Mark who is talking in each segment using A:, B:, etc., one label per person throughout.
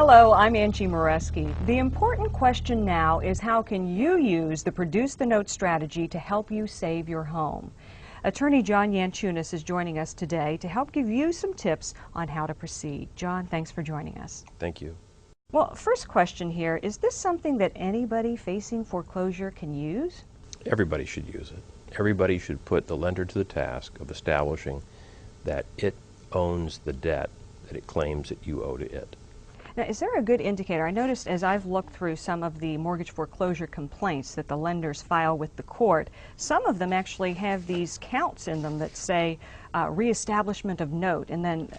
A: Hello, I'm Angie Moreski. The important question now is how can you use the Produce the Note strategy to help you save your home? Attorney John Yanchunas is joining us today to help give you some tips on how to proceed. John, thanks for joining us.
B: Thank you.
A: Well, first question here, is this something that anybody facing foreclosure can use?
B: Everybody should use it. Everybody should put the lender to the task of establishing that it owns the debt that it claims that you owe to it.
A: Now, is there a good indicator? I noticed as I've looked through some of the mortgage foreclosure complaints that the lenders file with the court, some of them actually have these counts in them that say reestablishment of note, and then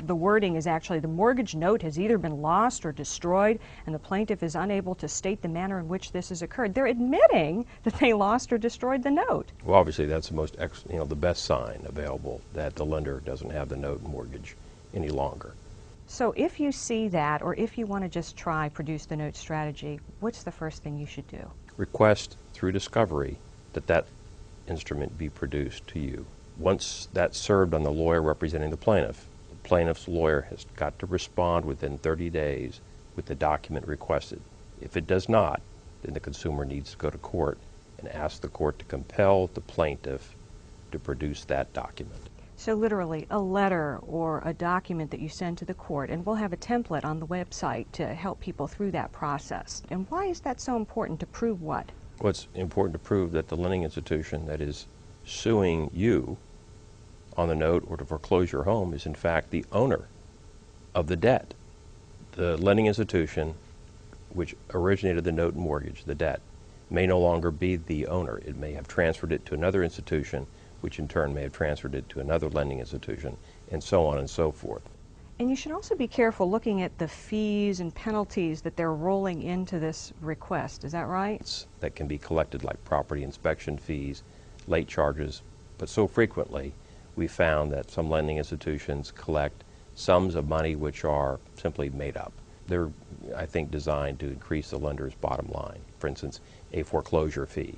A: the wording is actually the mortgage note has either been lost or destroyed, and the plaintiff is unable to state the manner in which this has occurred. They're admitting that they lost or destroyed the note.
B: Well, obviously that's the most, the best sign available that the lender doesn't have the note mortgage any longer.
A: So if you see that, or if you want to just try Produce the Note strategy, what's the first thing you should do?
B: Request through discovery that that instrument be produced to you. Once that's served on the lawyer representing the plaintiff's lawyer has got to respond within 30 days with the document requested. If it does not, then the consumer needs to go to court and ask the court to compel the plaintiff to produce that document.
A: So literally a letter or a document that you send to the court, and we'll have a template on the website to help people through that process. And why is that so important to prove what?
B: Well, it's important to prove that the lending institution that is suing you on the note or to foreclose your home is in fact the owner of the debt. The lending institution which originated the note and mortgage, the debt, may no longer be the owner. It may have transferred it to another institution, which in turn may have transferred it to another lending institution, and so on and so forth.
A: And you should also be careful looking at the fees and penalties that they're rolling into this request. Is that right?
B: That can be collected like property inspection fees, late charges, but so frequently we found that some lending institutions collect sums of money which are simply made up. They're, I think, designed to increase the lender's bottom line. For instance, a foreclosure fee,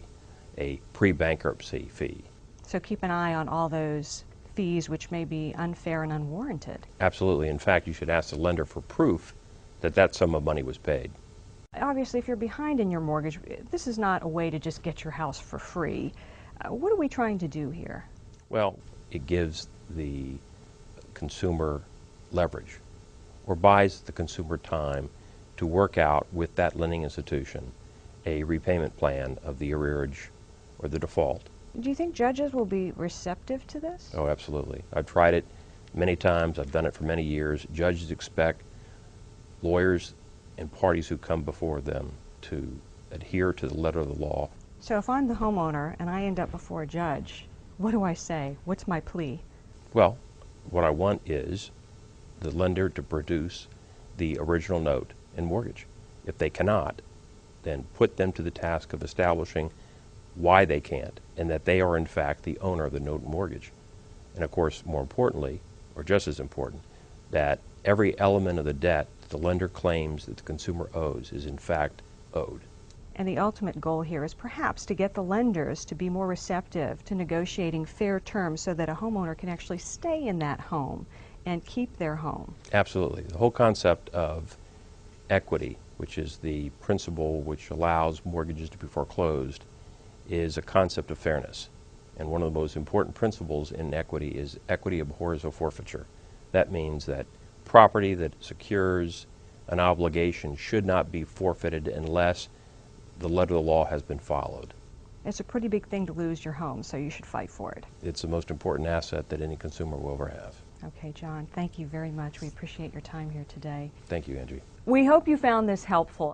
B: a pre-bankruptcy fee.
A: So keep an eye on all those fees which may be unfair and unwarranted.
B: Absolutely. In fact, you should ask the lender for proof that that sum of money was paid.
A: Obviously, if you're behind in your mortgage, this is not a way to just get your house for free. What are we trying to do here?
B: Well, it gives the consumer leverage or buys the consumer time to work out with that lending institution a repayment plan of the arrearage or the default.
A: Do you think judges will be receptive to this?
B: Oh, absolutely. I've tried it many times. I've done it for many years. Judges expect lawyers and parties who come before them to adhere to the letter of the law.
A: So if I'm the homeowner and I end up before a judge, what do I say? What's my plea?
B: Well, what I want is the lender to produce the original note and mortgage. If they cannot, then put them to the task of establishing why they can't, and that they are in fact the owner of the note and mortgage. And of course, more importantly, or just as important, that every element of the debt that the lender claims that the consumer owes is in fact owed.
A: And the ultimate goal here is perhaps to get the lenders to be more receptive to negotiating fair terms so that a homeowner can actually stay in that home and keep their home.
B: Absolutely. The whole concept of equity, which is the principle which allows mortgages to be foreclosed, is a concept of fairness. And one of the most important principles in equity is equity abhors a forfeiture. That means that property that secures an obligation should not be forfeited unless the letter of the law has been followed.
A: It's a pretty big thing to lose your home, so you should fight for it.
B: It's the most important asset that any consumer will ever have.
A: Okay, John, thank you very much. We appreciate your time here today.
B: Thank you, Angie.
A: We hope you found this helpful.